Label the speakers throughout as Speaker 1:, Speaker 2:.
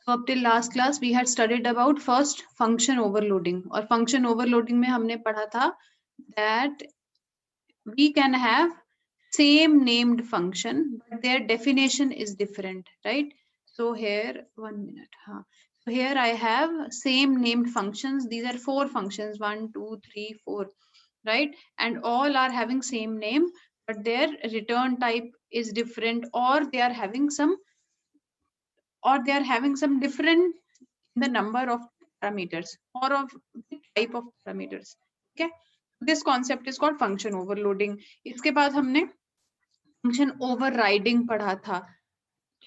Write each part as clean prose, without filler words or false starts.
Speaker 1: So up till last class we had studied about first function overloading, और function overloading में हमने पढ़ा था that we can have same named function but their definition is different, right? So here, 1 minute. So here I have same named functions. These are 4 functions, 1 2 3 4, right? And all are having same name but their return type is different, or they are having some different in the number of parameters or of the type of parameters. Okay, this concept is called function overloading. इसके बाद हमने function overriding पढ़ा था.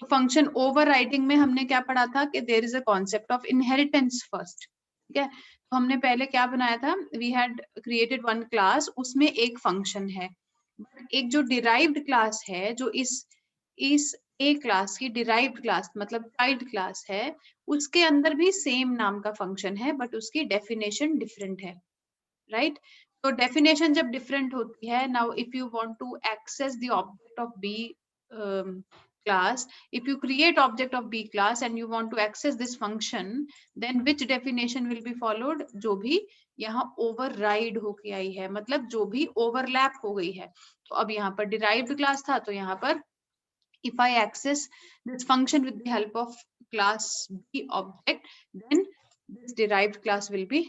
Speaker 1: तो function overriding में हमने क्या पढ़ा था कि there is a concept of inheritance first. ठीक है, तो हमने पहले क्या बनाया था, we had created one class, उसमें एक function है, एक जो derived class है, जो इस A क्लास की डिराइव्ड क्लास मतलब चाइल्ड क्लास है, उसके अंदर भी सेम नाम का फंक्शन है बट उसकी डेफिनेशन डिफरेंट है, राइट? तो डेफिनेशन जब डिफरेंट होती है, now if you want to access the object of B class, if you create object of B class and you want to access this function, then which definition will be followed? जो भी यहाँ override होके आई है, मतलब जो भी overlap हो गई है. तो अब यहाँ पर derived class था, तो यहाँ पर if I access this function with the help of class B object, then this derived class will be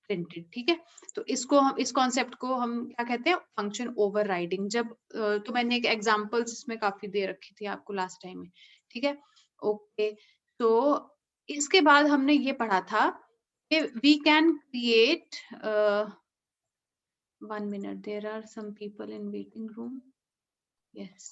Speaker 1: printed. ठीक है, तो इसको हम, इस कॉन्सेप्ट को हम क्या कहते हैं, फंक्शन ओवरराइडिंग. जब तो मैंने एक एग्जांपल्स इसमें काफी दे रखी थी आपको लास्ट टाइम में. ठीक है, ओके. तो इसके बाद हमने ये पढ़ा था कि we can create 1 minute, there are some people in waiting room. Yes.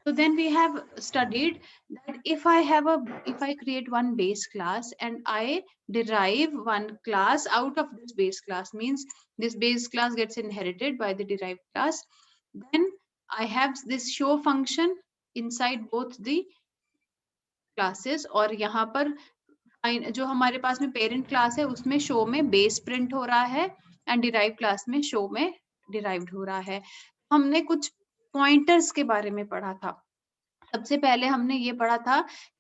Speaker 1: So then we have studied that if I create one base class and I derive one class out of this base class, means this base class gets inherited by the derived class, then I have this show function inside both the classes. और यहाँ पर जो हमारे पास में parent class है उसमें show में base print हो रहा है and derived class में show में derived हो रहा है. हमने कुछ पॉइंटर्स के बारे में पढ़ा था. सबसे पहले हमने ये पढ़ा था,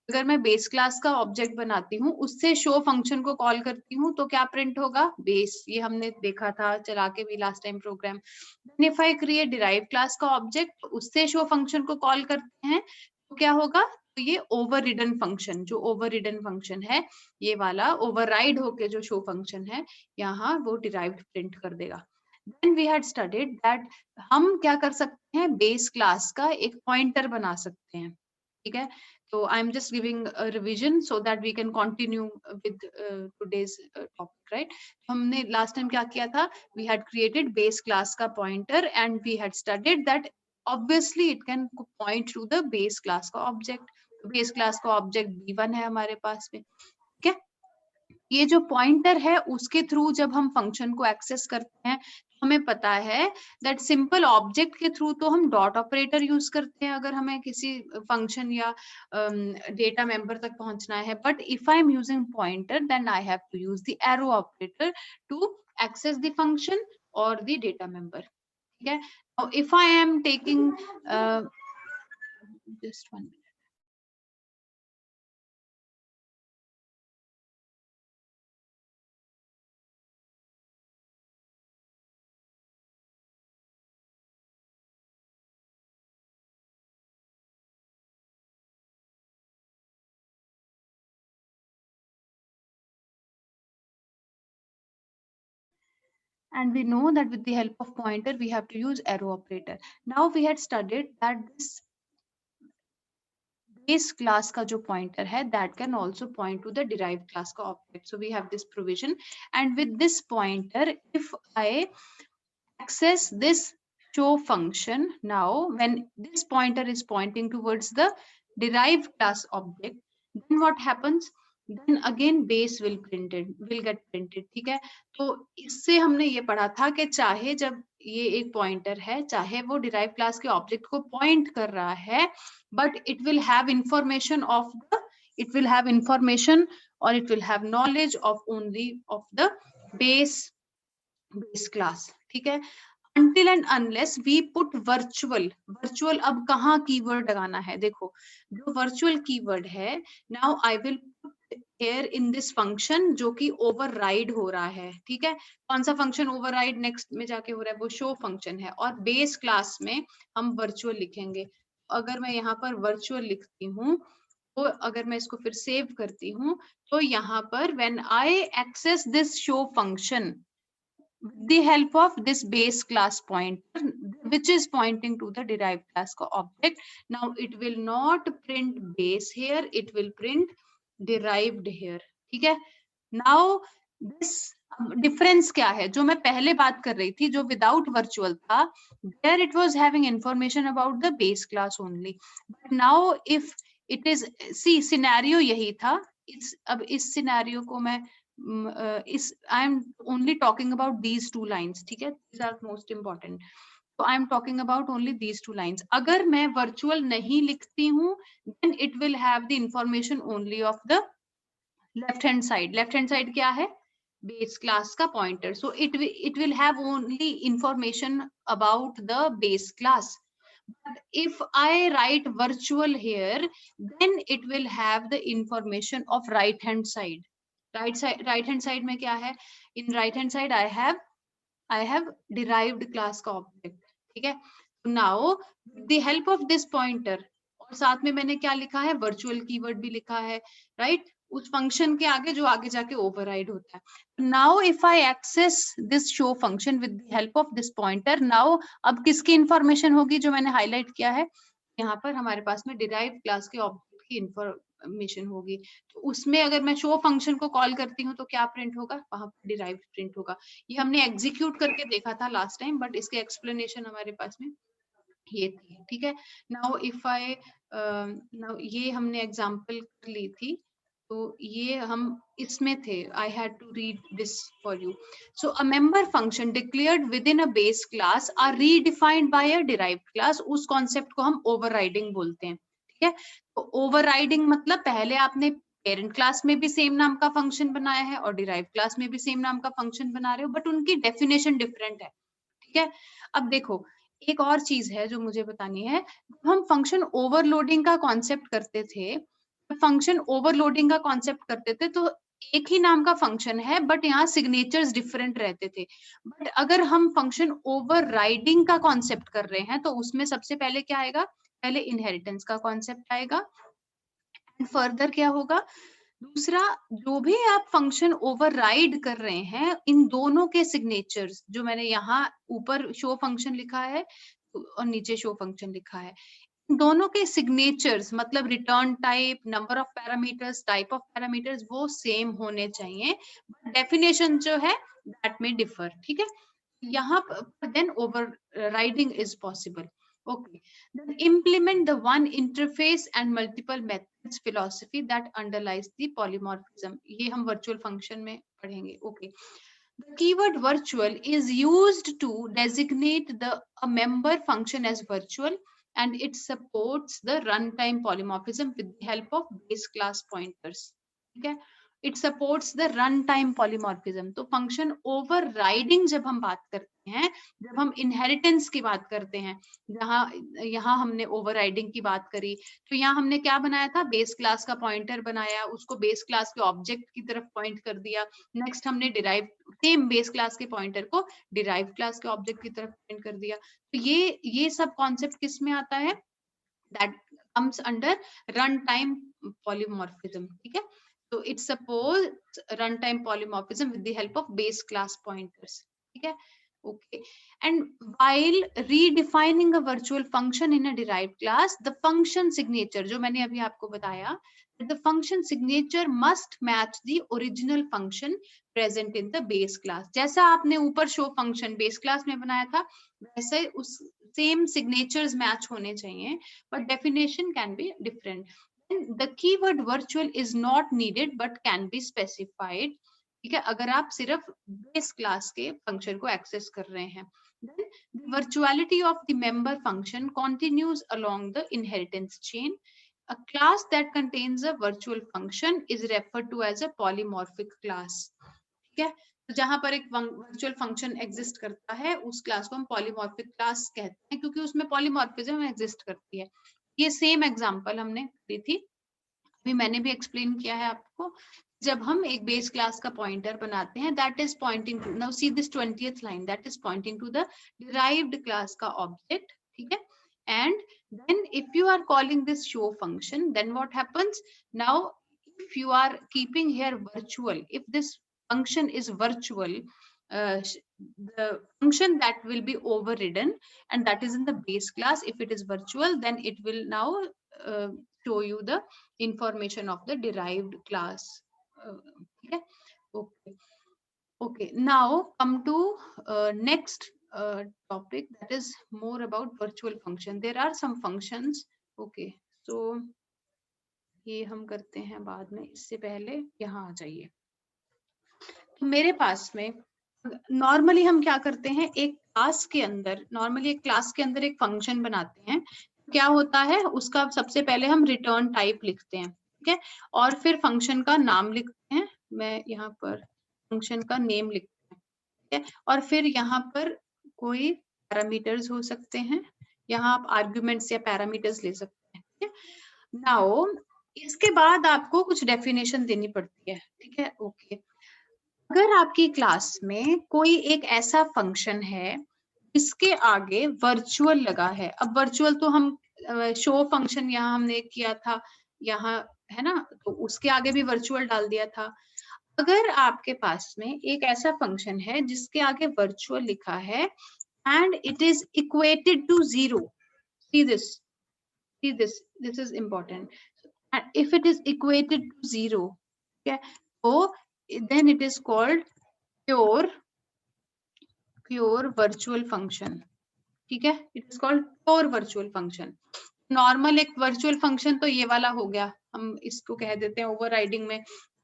Speaker 1: अगर मैं बेस क्लास का ऑब्जेक्ट बनाती हूँ, उससे शो फंक्शन को कॉल करती हूँ तो क्या प्रिंट होगा, बेस. ये हमने देखा था चला के भी last time program. If I create derive class का ऑब्जेक्ट, उससे शो फंक्शन को कॉल करते हैं तो क्या होगा, तो ये ओवररिडन फंक्शन, जो ओवररिडन फंक्शन है ये वाला, ओवरराइड होके जो शो फंक्शन है यहाँ वो डिराइव्ड प्रिंट कर देगा. Then we had studied that हम क्या कर सकते हैं, बेस क्लास का एक पॉइंटर बना सकते हैं. ठीक है, तो I am just giving a revision so that we can continue with today's topic, right? हमने लास्ट टाइम क्या किया था, we had created base class का pointer and we had studied that obviously it can point to the base class का object. Base class का object B1 है हमारे पास में. ठीक है, ये जो पॉइंटर है उसके थ्रू जब हम फंक्शन को एक्सेस करते हैं, हमें पता है दैट सिंपल ऑब्जेक्ट के थ्रू तो हम डॉट ऑपरेटर यूज करते हैं अगर हमें किसी फंक्शन या डेटा मेंबर तक पहुंचना है. But if I am using pointer then I have to use the arrow operator to access the function और द डेटा मेंबर. ठीक है, now if I am taking just 1 minute. And we know that with the help of pointer we have to use arrow operator. Now we had studied that this base class का जो pointer है that can also point to the derived class का object. So we have this provision, and with this pointer if I access this show function, now when this pointer is pointing towards the derived class object, then what happens, then again base will get printed. ठीक है, तो इससे हमने ये पढ़ा था कि चाहे जब ये एक पॉइंटर है, चाहे वो डिराइव क्लास के ऑब्जेक्ट को पॉइंट कर रहा है, but it will have information और it will have knowledge of only of the base class. ठीक है, until and unless we put virtual अब कहाँ कीवर्ड लगाना है, देखो जो virtual कीवर्ड है, now I will put here in this function जो कि override हो रहा है, ठीक है। कौन सा फंक्शन override नेक्स्ट में जाके हो रहा है, वो show फंक्शन है, और बेस क्लास में हम virtual लिखेंगे। अगर मैं यहाँ पर virtual लिखती हूँ, तो अगर मैं इसको फिर सेव करती हूँ, तो यहाँ पर when I access this show function with the help of this base class pointer which is pointing to the derived class का object, now it will not print base here, it will print derived here, ठीक है। now this difference क्या है, जो मैं पहले बात कर रही थी जो विदाउट वर्चुअल था, there it was having information about the base class only, but now if it is, see scenario यही था, अब इस सिनेरियो को मैं इस I am only talking about these two lines, ठीक है, दीज आर मोस्ट इंपॉर्टेंट, तो I am talking about only these two lines. अगर मैं वर्चुअल नहीं लिखती हूँ, then it will have the information only of the left hand side. Left hand side क्या है, बेस क्लास का pointer, so it will have only information about the base class. But if I write virtual here, then it will have the information of right hand side. Right hand side में क्या है, in right hand side I have derived class का object, ठीक है। Now with the help of this pointer, और साथ में मैंने क्या लिखा है, virtual keyword भी लिखा है, right, उस फंक्शन के आगे जो आगे जाके ओवरराइड होता है। Now if I access this show function with the help of this pointer, now अब किसकी इंफॉर्मेशन होगी, जो मैंने हाईलाइट किया है यहाँ पर, हमारे पास में डिराइव्ड क्लास के ऑब्जेक्ट की इंफॉर्मेशन होगी। तो उसमें अगर मैं शो फंक्शन को कॉल करती हूँ तो क्या प्रिंट होगा, वहां पर डिराइव्ड प्रिंट होगा। ये हमने एग्जीक्यूट करके देखा था लास्ट टाइम, बट इसके एक्सप्लेनेशन हमारे पास में ये थी, ठीक है। नाउ इफ आई नाउ ये हमने एग्जांपल ली थी, तो ये हम इसमें थे, I had to read this for you. So a member function declared within a base class are redefined by a derived class, उस कॉन्सेप्ट को हम ओवरराइडिंग बोलते हैं, ठीक है। तो ओवरराइडिंग मतलब पहले आपने पेरेंट क्लास में भी सेम नाम का फंक्शन बनाया है और डिराइव्ड क्लास में भी सेम नाम का फंक्शन बना रहे हो, बट उनकी डेफिनेशन डिफरेंट है, ठीक है। अब देखो एक और चीज है जो मुझे बतानी है, हम फंक्शन ओवरलोडिंग का कॉन्सेप्ट करते थे, फंक्शन ओवरलोडिंग का कॉन्सेप्ट करते थे, तो एक ही नाम का फंक्शन है बट यहाँ सिग्नेचर्स डिफरेंट रहते थे। बट अगर हम फंक्शन ओवरराइडिंग का कॉन्सेप्ट कर रहे हैं, तो उसमें सबसे पहले क्या आएगा, पहले इनहेरिटेंस का कॉन्सेप्ट आएगा, एंड फर्दर क्या होगा, दूसरा जो भी आप फंक्शन ओवरराइड कर रहे हैं, इन दोनों के सिग्नेचर्स, जो मैंने यहाँ ऊपर शो फंक्शन लिखा है और नीचे शो फंक्शन लिखा है, दोनों के सिग्नेचर्स मतलब return type, number of parameters, type of parameters, वो सेम होने चाहिए, डेफिनेशन जो है दैट में डिफर, ठीक है। यहाँ पर then overriding is possible, okay. Then implement the one interface and multiple methods philosophy that underlies the polymorphism, ये हम वर्चुअल फंक्शन में पढ़ेंगे, okay. The keyword virtual is used to designate a member function as virtual, and it supports the runtime polymorphism with the help of base class pointers. Okay, it supports the runtime polymorphism. तो function overriding जब हम बात करते हैं, जब हम inheritance की बात करते हैं, जहाँ यहाँ हमने overriding की बात करी, तो यहाँ हमने क्या बनाया था, बेस क्लास का पॉइंटर बनाया, उसको बेस क्लास के ऑब्जेक्ट की तरफ पॉइंट कर दिया। नेक्स्ट हमने डिराइव सेम बेस क्लास के पॉइंटर को डिराइव क्लास के ऑब्जेक्ट की तरफ पॉइंट कर दिया। तो ये सब कॉन्सेप्ट किस में आता है, that comes under run time polymorphism, ठीक है। तो it suppose run time polymorphism with the help of base class pointers, ठीक है, okay. And while redefining a virtual function in a derived class, the function signature जो मैंने अभी आपको बताया, the function signature must match the original function present in the base class। जैसा आपने ऊपर show function base class में बनाया था, वैसे उस same signatures match होने चाहिए, but definition can be different। And the keyword virtual is not needed but can be specified, ठीक है, अगर आप सिर्फ बेस क्लास के फंक्शन को एक्सेस कर रहे हैं। Then the virtuality of the member function continues along the inheritance chain. A class that contains a virtual function is referred to as a polymorphic class, ठीक है। जहां पर एक वर्चुअल फंक्शन एग्जिस्ट करता है उस क्लास को हम पॉलीमॉर्फिक क्लास कहते हैं, क्योंकि उसमें पॉलीमॉर्फिज्म एग्जिस्ट करती है। ये सेम एग्जांपल हमने दी थी, अभी मैंने भी एक्सप्लेन किया है आपको। जब हम एक बेस क्लास का पॉइंटर बनाते हैं, that is pointing to, now see this 20th line, that is pointing to the derived class का ऑब्जेक्ट, ठीक है। And then if you are calling this show function, then what happens? Now if you are keeping here virtual, if this function is virtual, the function that will be overridden, and that is in the base class. If it is virtual, then it will now show you the information of the derived class. Okay. Okay. Okay, now come to next topic, that is more about virtual function. There are some functions. Okay, so ये हम करते हैं बाद में, इससे पहले यहाँ आ जाइए। तो मेरे पास में नॉर्मली हम क्या करते हैं, एक क्लास के अंदर, नॉर्मली एक क्लास के अंदर एक फंक्शन बनाते हैं। क्या होता है, उसका सबसे पहले हम रिटर्न टाइप लिखते हैं, ठीक है, और फिर फंक्शन का नाम लिखते हैं। मैं यहाँ पर फंक्शन का नेम लिखते हैं, ठीक है, और फिर यहाँ पर कोई पैरामीटर्स हो सकते हैं, यहाँ आप आर्ग्यूमेंट्स या पैरामीटर्स ले सकते हैं, ठीक है। नाउ इसके बाद आपको कुछ डेफिनेशन देनी पड़ती है, ठीक है। ओके, अगर आपकी क्लास में कोई एक ऐसा फंक्शन है जिसके आगे वर्चुअल लगा है, अब वर्चुअल तो हम शो फंक्शन यहाँ हमने किया था, यहाँ है ना, तो उसके आगे भी वर्चुअल डाल दिया था। अगर आपके पास में एक ऐसा फंक्शन है जिसके आगे वर्चुअल लिखा है and it is equated to 0, see this is important, and if it is equated to 0, okay, so then it is called pure virtual function, ठीक है, it is called pure virtual function. Normal एक virtual function तो ये वाला हो गया, हम इसको कह देते हैं ओवरराइडिंग में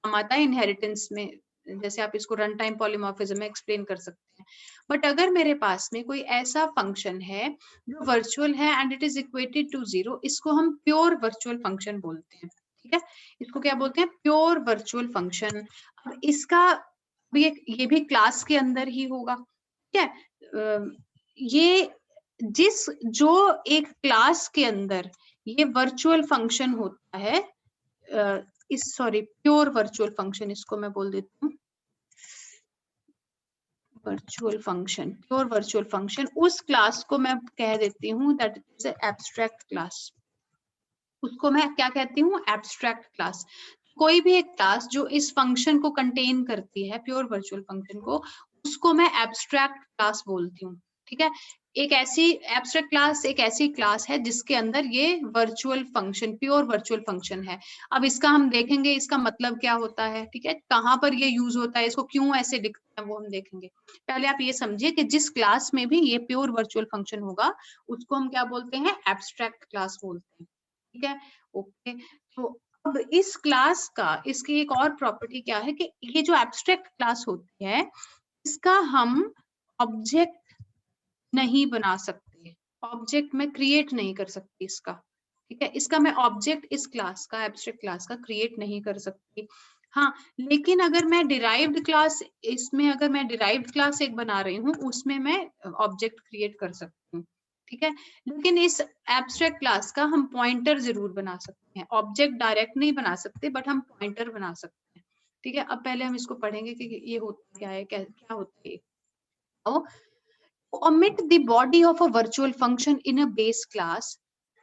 Speaker 1: हम आता है, इनहेरिटेंस में, जैसे आप इसको रन टाइम पॉलीमॉर्फिज्म में एक्सप्लेन कर सकते हैं। बट अगर मेरे पास में कोई ऐसा फंक्शन है जो वर्चुअल है and it is equated to 0, इसको हम प्योर वर्चुअल फंक्शन बोलते हैं, ठीक है, इसको क्या बोलते हैं, प्योर वर्चुअल फंक्शन। अब इसका ये भी क्लास के अंदर ही होगा, ठीक है। ये जो एक क्लास के अंदर ये वर्चुअल फंक्शन होता है, प्योर वर्चुअल फंक्शन, इसको मैं बोल देती हूँ virtual function, pure virtual function, उस क्लास को मैं कह देती हूँ दैट इज एब्स्ट्रैक्ट क्लास। उसको मैं क्या कहती हूँ, एब्स्ट्रैक्ट क्लास। कोई भी एक क्लास जो इस फंक्शन को कंटेन करती है, प्योर वर्चुअल फंक्शन को, उसको मैं एब्स्ट्रैक्ट क्लास बोलती हूँ, ठीक है। एक ऐसी एब्स्ट्रैक्ट क्लास एक ऐसी क्लास है जिसके अंदर ये virtual function, pure virtual function है। अब इसका हम देखेंगे इसका मतलब क्या होता है, ठीक है, कहाँ पर ये यूज होता है, इसको क्यों ऐसे लिखते हैं वो हम देखेंगे। पहले आप ये समझिए कि जिस क्लास में भी ये प्योर वर्चुअल फंक्शन होगा उसको हम क्या बोलते हैं, एब्स्ट्रैक्ट क्लास बोलते हैं, ठीक है। ओके, तो अब इस क्लास का, इसकी एक और प्रॉपर्टी क्या है कि ये जो एब्स्ट्रैक्ट क्लास होती है इसका हम ऑब्जेक्ट नहीं बना सकते, ऑब्जेक्ट में क्रिएट नहीं कर सकती इसका, ठीक है, इसका मैं ऑब्जेक्ट इस क्लास का, एब्स्ट्रैक्ट क्लास का क्रिएट नहीं कर सकती। हाँ, लेकिन अगर मैं डिराइव्ड क्लास, इसमें अगर मैं डिराइव्ड क्लास एक बना रही हूँ उसमें मैं ऑब्जेक्ट क्रिएट कर सकती हूँ, ठीक है। लेकिन इस एब्स्ट्रैक्ट क्लास का हम पॉइंटर जरूर बना सकते हैं, ऑब्जेक्ट डायरेक्ट नहीं बना सकते बट हम पॉइंटर बना सकते हैं, ठीक है। अब पहले हम इसको पढ़ेंगे कि ये होता क्या है, क्या होता है। तो omit the body of a virtual function in a base class,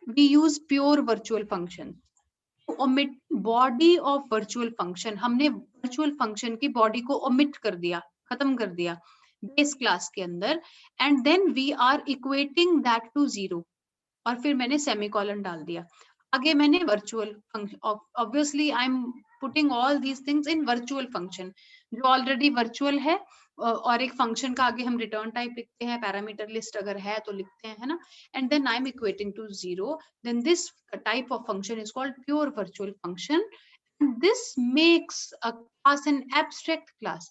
Speaker 1: we use pure virtual function. omit body of virtual function, हमने virtual function की body को omit कर दिया, खत्म कर दिया base class के अंदर, and then we are equating that to 0, और फिर मैंने semicolon डाल दिया। आगे मैंने virtual function, obviously I'm putting all these things in virtual function, जो already virtual है, और एक फंक्शन का आगे हम रिटर्न टाइप लिखते हैं, पैरामीटर लिस्ट अगर है तो लिखते हैं, है ना, and then I am equating to 0, then this type of function is called pure virtual function, this makes a class an abstract class.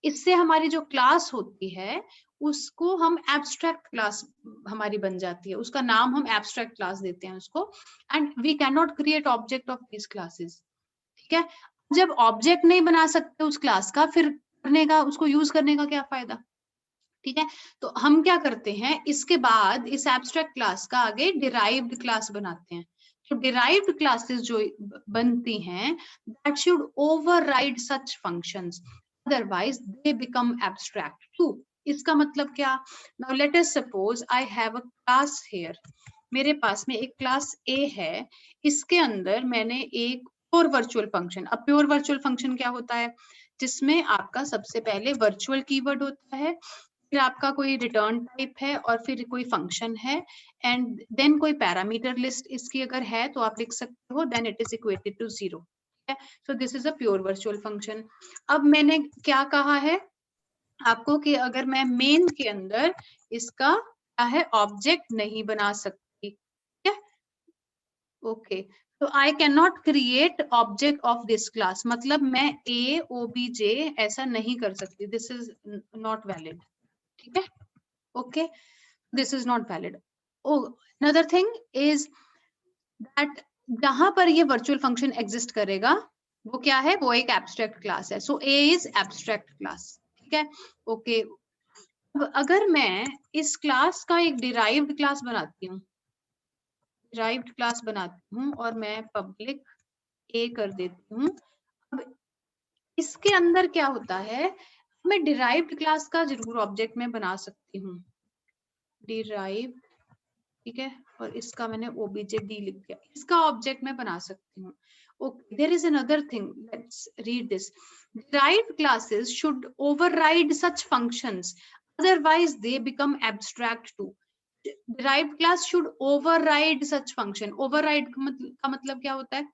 Speaker 1: इससे हमारी जो क्लास होती है उसको हम एब्स्ट्रैक्ट क्लास हमारी बन जाती है, उसका नाम हम एब्स्ट्रैक्ट क्लास देते हैं उसको, and we can not create object of this classes, ठीक है। जब ऑब्जेक्ट नहीं बना सकते उस क्लास का, फिर करने का, उसको यूज करने का क्या फायदा? ठीक है, तो हम क्या करते हैं, इसके बाद इस एब्स्ट्रैक्ट क्लास का आगे डिराइव्ड क्लास बनाते हैं। तो डिराइव्ड क्लासेस जो बनती हैं, that should override such functions, otherwise they become abstract too. इसका मतलब क्या? Now let us suppose I have a class here, मेरे पास में एक क्लास ए है, इसके अंदर मैंने एक प्योर वर्चुअल फंक्शन, अब प्योर वर्चुअल फंक्शन क्या होता है, जिसमें आपका सबसे पहले वर्चुअल कीवर्ड होता है, फिर आपका कोई रिटर्न टाइप है, और फिर कोई फंक्शन है, एंड देन कोई पैरामीटर लिस्ट इसकी अगर है तो आप लिख सकते हो, then it is equated to 0। So this is a pure virtual function. अब मैंने क्या कहा है आपको कि अगर मैं मेन के अंदर इसका क्या है, ऑब्जेक्ट नहीं बना सकती, ठीक है, ओके, तो आई can not create object of this class, मतलब मैं ए ओबीजे ऐसा नहीं कर सकती, दिस इज नॉट वैलिड, ठीक है, okay, this is not valid. Oh, another thing is that जहां पर ये वर्चुअल फंक्शन एग्जिस्ट करेगा वो क्या है, वो एक एब्स्ट्रैक्ट क्लास है, सो ए इज एब्स्ट्रैक्ट क्लास, ठीक है, ओके। अगर मैं इस क्लास का एक डिराइव्ड क्लास बनाती हूँ, डिराइव्ड क्लास बनाती हूँ और मैं पब्लिक ए कर देती हूँ, अब इसके अंदर क्या होता है, मैं डिराइव्ड क्लास का जरूर ऑब्जेक्ट में बना सकती हूँ, डिराइव, ठीक है, और इसका मैंने ओबीजे लिख दिया, इसका ऑब्जेक्ट मैं बना सकती हूँ। Okay, there is another thing, let's read this, derived classes should override such functions, otherwise they become abstract too. Derived class should override such function, override का मतलब क्या होता है,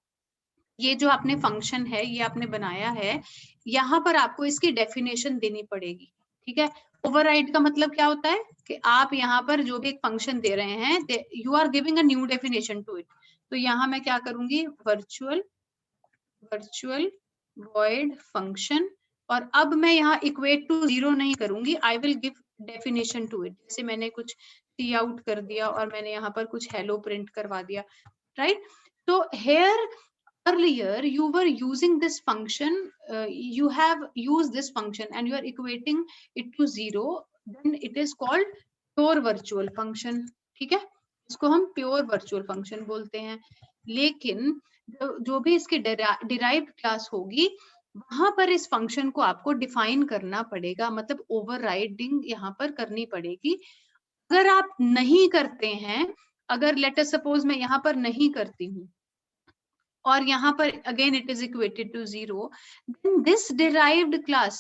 Speaker 1: ये जो आपने फंक्शन है, ये आपने बनाया है, यहाँ पर आपको इसकी डेफिनेशन देनी पड़ेगी, ठीक है। ओवरराइड का मतलब क्या होता है कि आप यहाँ पर जो भी एक फंक्शन दे रहे हैं, you are giving a new definition to it. तो यहाँ मैं क्या करूंगी, वर्चुअल वॉइड फंक्शन, और अब मैं यहाँ इक्वेट टू 0 नहीं करूंगी, I will give definition to it. जैसे मैंने कुछ टी आउट कर दिया और मैंने यहाँ पर कुछ हेलो प्रिंट करवा दिया, राइट। तो hair earlier you were using this function, you have used this function and you are equating it to 0, then it is called pure virtual function, ठीक है, इसको हम प्योर वर्चुअल फंक्शन बोलते हैं। लेकिन जो भी इसकी डिराइव्ड क्लास होगी, वहां पर इस फंक्शन को आपको डिफाइन करना पड़ेगा, मतलब ओवरराइडिंग यहाँ पर करनी पड़ेगी। अगर आप नहीं करते हैं, अगर लेट अस सपोज मैं यहाँ पर नहीं करती हूँ और यहाँ पर again it is equated to 0, then this derived class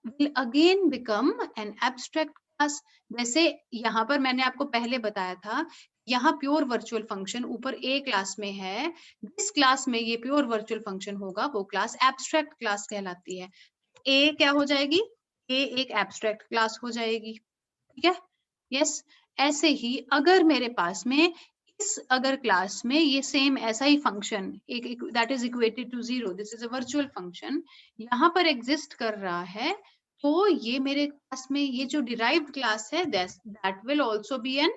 Speaker 1: will again become an abstract class। जैसे यहाँ पर मैंने आपको पहले बताया था, यहाँ प्योर वर्चुअल फंक्शन ऊपर ए क्लास में है, जिस क्लास में ये प्योर वर्चुअल फंक्शन होगा वो क्लास एब्स्ट्रैक्ट क्लास कहलाती है। ए क्या हो जाएगी, ए एक एब्स्ट्रैक्ट क्लास हो जाएगी, ठीक है, यस। ऐसे ही अगर मेरे पास में इस अगर क्लास में ये सेम ऐसा ही फंक्शन एक that is equated to 0, this is a virtual function, यहाँ पर एग्जिस्ट कर रहा है, तो ये मेरे क्लास में ये जो डिराइव्ड क्लास है, that will also be an,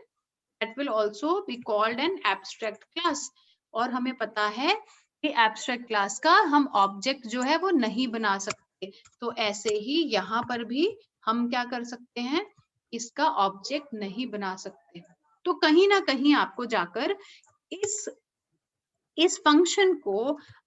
Speaker 1: that will also be called an abstract class. और हमें पता है कि एब्स्ट्रैक्ट क्लास का हम ऑब्जेक्ट जो है वो नहीं बना सकते, तो ऐसे ही यहाँ पर भी हम क्या कर सकते हैं, इसका ऑब्जेक्ट नहीं बना सकते। तो कहीं ना कहीं आपको जाकर इस फंक्शन को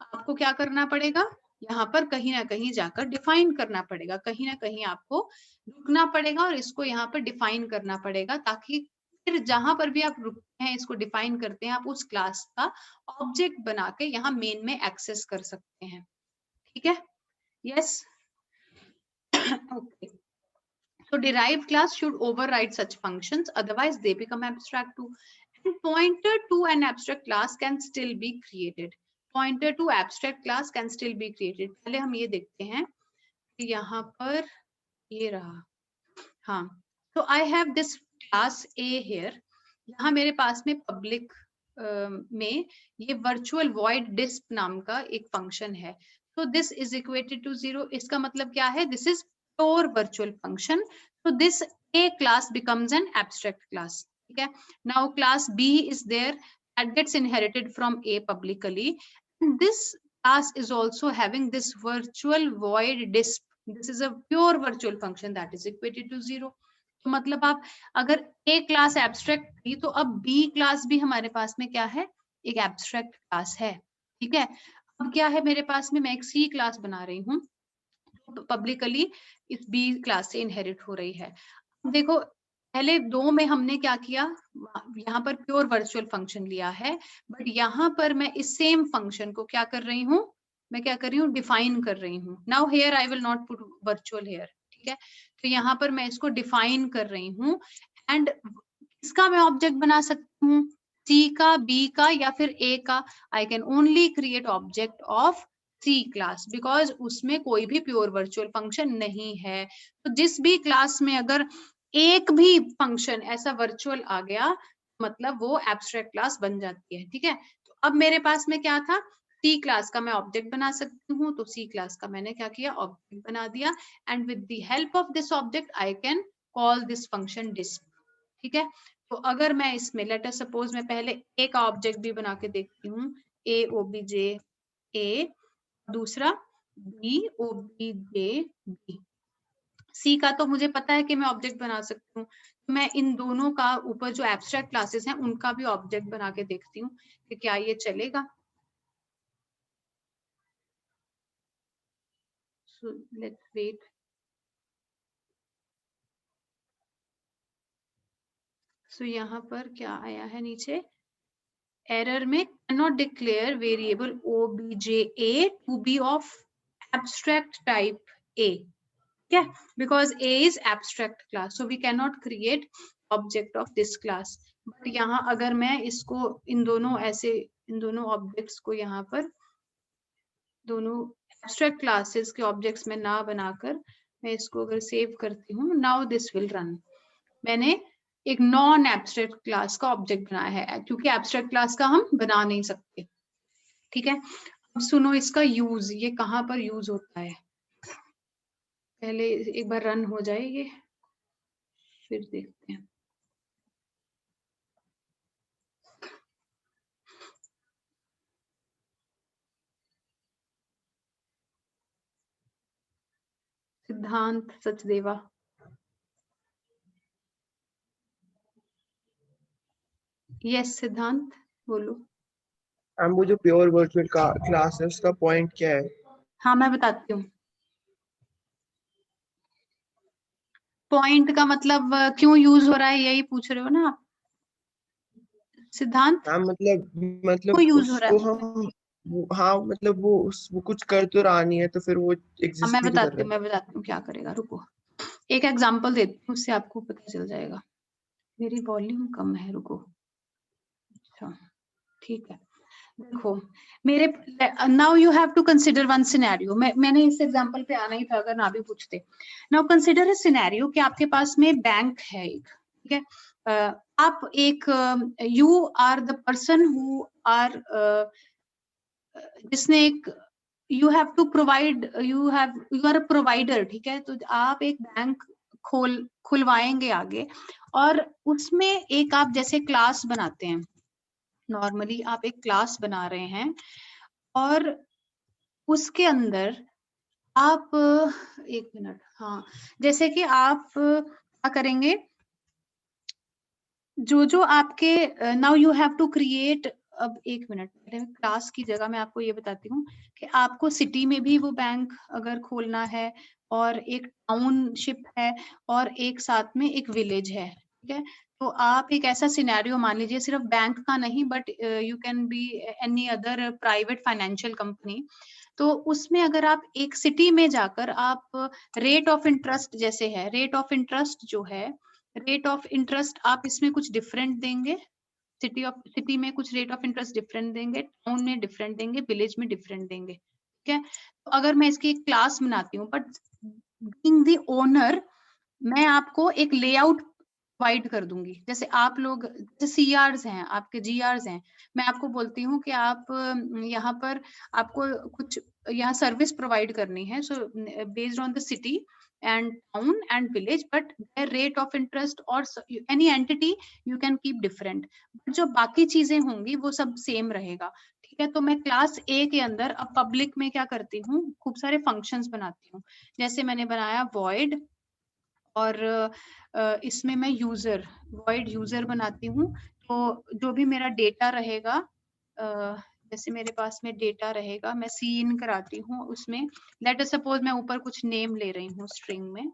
Speaker 1: आपको क्या करना पड़ेगा, यहाँ पर कहीं ना कहीं जाकर डिफाइन करना पड़ेगा, कहीं ना कहीं आपको रुकना पड़ेगा और इसको यहाँ पर डिफाइन करना पड़ेगा, ताकि फिर जहां पर भी आप रुकते हैं, इसको डिफाइन करते हैं, आप उस क्लास का ऑब्जेक्ट बना के यहाँ मेन में एक्सेस कर सकते हैं, ठीक है, yes, okay. So derived class should override such functions, otherwise they become abstract too. And pointer to an abstract class can still be created. Pointer to abstract class can still be created. पहले हम ये देखते हैं कि यहाँ पर ये रहा, हाँ, so I have this class A here. यहाँ मेरे पास में public में ये virtual void disp नाम का एक function है. So this is equated to 0. इसका मतलब क्या है? This is pure virtual function. So this A class becomes an abstract class. Okay. Now class B is there that gets inherited from A publicly. And this class is also having this virtual void disp this is a pure virtual function that is equated to 0। तो मतलब आप अगर ए class abstract थी तो अब B class भी हमारे पास में क्या है, एक एब्स्ट्रैक्ट क्लास है, ठीक है। अब क्या है मेरे पास में, मैं एक सी क्लास बना रही हूँ, तो पब्लिकली इस बी क्लास से इनहेरिट हो रही है। देखो पहले दो में हमने क्या किया, यहाँ पर प्योर वर्चुअल फंक्शन लिया है, बट यहाँ पर मैं इस सेम फंक्शन को क्या कर रही हूँ, मैं क्या कर रही हूँ, डिफाइन कर रही हूँ। Now here I will not put virtual here, ठीक है। तो यहाँ पर मैं इसको डिफाइन कर रही हूँ, एंड इसका मैं ऑब्जेक्ट बना सकती हूँ, सी का, बी का, या फिर ए का। I can only create object of C class because उसमें कोई भी प्योर वर्चुअल फंक्शन नहीं है। तो जिस भी क्लास में अगर एक भी फंक्शन ऐसा वर्चुअल आ गया, मतलब वो एब्स्ट्रैक्ट क्लास बन जाती है, ठीक है। तो अब मेरे पास में क्या था, सी क्लास का मैं ऑब्जेक्ट बना सकती हूँ, तो सी क्लास का मैंने क्या किया, ऑब्जेक्ट बना दिया, and with the help of this object I can call this function disp, ठीक है। तो अगर मैं इसमें लेट अस सपोज मैं पहले ए का ऑब्जेक्ट भी बना के देखती हूँ, ए ओबीजे ए, दूसरा बी ओबीजे बी। सी का तो मुझे पता है कि मैं ऑब्जेक्ट बना सकती हूँ, मैं इन दोनों का ऊपर जो एब्स्ट्रैक्ट क्लासेस हैं उनका भी ऑब्जेक्ट बना के देखती हूँ कि क्या ये चलेगा। So let's wait. सो यहाँ पर क्या आया है नीचे, एरर में cannot declare variable obja to be of abstract type a, yeah, because a is abstract class, so we cannot create object of this class. but यहाँ अगर मैं इसको इन दोनों ऐसे, इन दोनों ऑब्जेक्ट्स को यहाँ पर दोनों एब्स्ट्रैक्ट क्लासेस के ऑब्जेक्ट्स में ना बनाकर मैं इसको अगर सेव करती हूँ, नाउ दिस विल रन। मैंने एक नॉन एब्स्ट्रैक्ट क्लास का ऑब्जेक्ट बनाया है, क्योंकि एब्स्ट्रैक्ट क्लास का हम बना नहीं सकते, ठीक है। अब सुनो इसका यूज, ये कहाँ पर यूज होता है, पहले एक बार रन हो जाए ये, फिर देखते हैं। सिद्धांत सचदेवा, यस सिद्धांत बोलो।
Speaker 2: मैम वो जो प्योर वर्चुअल क्लास है उसका पॉइंट क्या है?
Speaker 1: हाँ मैं बताती हूँ। पॉइंट का मतलब क्यों यूज हो रहा है, यही पूछ रहे हो ना आप सिद्धांत,
Speaker 2: मैम
Speaker 1: क्यों यूज हो रहा
Speaker 2: उसको
Speaker 1: है।
Speaker 2: हाँ मतलब वो कुछ कर तो रहा नहीं है, तो फिर वो
Speaker 1: हाँ
Speaker 2: एग्जिस्ट भी तो कर रहा है।
Speaker 1: मैं बताती हूँ क्या करेगा, रुको एक एग्जांपल देती हूँ, उससे आपको पता चल जाएगा। मेरी वॉल्यूम कम है, रुको, अच्छा ठीक है। देखो मेरे, now you have to consider one scenario, मैंने इस एग्जांपल पे आना ही था अगर ना भी पूछते। नाउ कंसिडर अ सिनेरियो कि आपके पास में बैंक है एक, ठीक है। आप एक, you are the person who are, जिसने एक, you have to provide, you are a provider, ठीक है। तो आप एक बैंक खुलवाएंगे आगे, और उसमें एक आप जैसे क्लास बनाते हैं, नॉर्मली आप एक क्लास बना रहे हैं, और उसके अंदर आप, एक मिनट, हाँ, जैसे कि आप क्या करेंगे, जो आपके, now you have to create, अब एक मिनट, क्लास की जगह मैं आपको ये बताती हूँ कि आपको सिटी में भी वो बैंक अगर खोलना है, और एक टाउनशिप है, और एक साथ में एक विलेज है, ठीक है। तो आप एक ऐसा सिनेरियो मान लीजिए, सिर्फ बैंक का नहीं, but you can be any other private financial company. तो उसमें अगर आप एक सिटी में जाकर आप रेट ऑफ इंटरेस्ट, जैसे है रेट ऑफ इंटरेस्ट जो है, रेट ऑफ इंटरेस्ट आप इसमें कुछ डिफरेंट देंगे, सिटी में कुछ रेट ऑफ इंटरेस्ट डिफरेंट देंगे, टाउन में डिफरेंट देंगे, विलेज में डिफरेंट देंगे, ठीक है। तो अगर मैं इसकी एक क्लास बनाती हूँ, बट बीइंग द ओनर, मैं आपको एक लेआउट प्रोवाइड कर दूंगी, जैसे आप लोग, जैसे सीआरस हैं, आपके जीआरस हैं, मैं आपको बोलती हूँ कि आप यहाँ पर आपको कुछ यहाँ सर्विस प्रोवाइड करनी है, so based on the city and town and village, but their rate of interest or any entity you can keep different, but जो बाकी चीजें होंगी वो सब सेम रहेगा, ठीक है। तो मैं क्लास A के अंदर अब पब्लिक में क्या करती हूँ, खूब सारे फंक्शंस बनाती हूँ। जैसे मैंने बनाया void और इसमें मैं यूजर void यूजर बनाती हूँ। तो जो भी मेरा डेटा रहेगा, जैसे मेरे पास में डेटा रहेगा, मैं सी इन कराती हूँ उसमें। लेट अस सपोज मैं ऊपर कुछ नेम ले रही हूँ स्ट्रिंग में,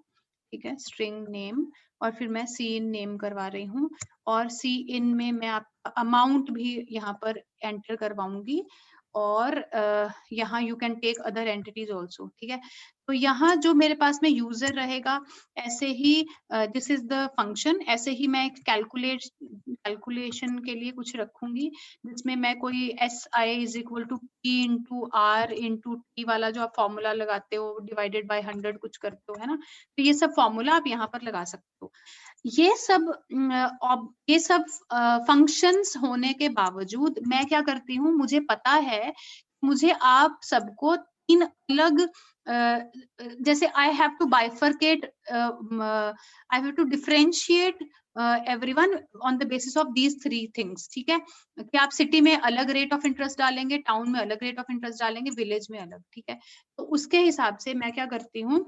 Speaker 1: ठीक है, स्ट्रिंग नेम, और फिर मैं सी इन नेम करवा रही हूँ, और सी इन में मैं आपका अमाउंट भी यहाँ पर एंटर करवाऊंगी, और यहाँ you can take other entities also, ठीक है। तो यहाँ जो मेरे पास में यूजर रहेगा, ऐसे ही दिस इज द फंक्शन, ऐसे ही मैं कैलकुलेशन के लिए कुछ रखूंगी, जिसमें मैं कोई S I is equal to P into R into T वाला जो आप फॉर्मूला लगाते हो, डिवाइडेड बाय 100 कुछ करते हो, है ना। तो ये सब फॉर्मूला आप यहाँ पर लगा सकते हो। ये सब फंक्शंस होने के बावजूद मैं क्या करती हूँ, मुझे पता है मुझे आप सबको तीन अलग जैसे I have to bifurcate, I have to differentiate everyone on the basis of these three things, ठीक है। कि आप सिटी में अलग रेट ऑफ इंटरेस्ट डालेंगे, टाउन में अलग रेट ऑफ इंटरेस्ट डालेंगे, विलेज में अलग, ठीक है। तो उसके हिसाब से मैं क्या करती हूँ,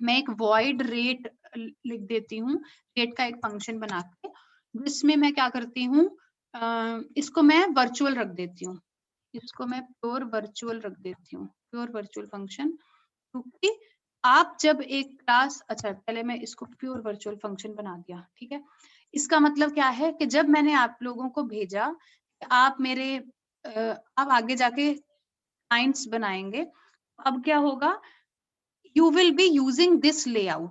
Speaker 1: मैं एक void rate लिख देती हूँ, रेट का एक फंक्शन बना के, जिसमें मैं क्या करती हूँ, इसको मैं वर्चुअल रख देती हूँ, इसको मैं प्योर वर्चुअल रख देती हूँ, प्योर वर्चुअल फंक्शन। क्योंकि आप जब एक क्लास, अच्छा पहले मैं इसको प्योर वर्चुअल फंक्शन बना दिया, ठीक है। इसका मतलब क्या है कि जब मैंने आप लोगों को भेजा, आप मेरे आप आगे जाके क्लाइंट्स बनाएंगे, अब क्या होगा, you will be using this layout,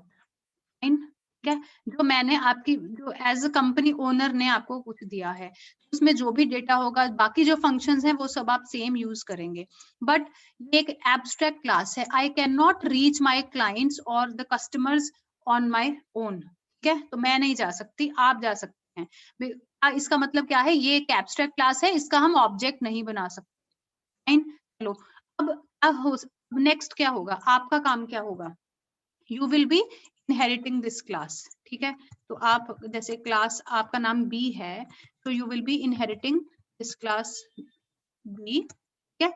Speaker 1: ठीक है, जो मैंने आपकी जो एज अ कंपनी ओनर ने आपको कुछ दिया है, उसमें जो भी डेटा होगा, बाकी जो फंक्शंस हैं वो सब आप सेम यूज करेंगे। बट ये एक एब्स्ट्रैक्ट क्लास है, I can not reach my clients और the customers on my own, ठीक है। तो मैं नहीं जा सकती, आप जा सकते हैं। इसका मतलब क्या है, ये एक एब्स्ट्रैक्ट क्लास है, इसका हम ऑब्जेक्ट नहीं बना सकते। चलो अब नेक्स्ट क्या होगा, आपका काम क्या होगा, you will be inheriting this class, ठीक है। तो आप जैसे क्लास आपका नाम बी है, तो you will be inheriting this class B, ठीक है।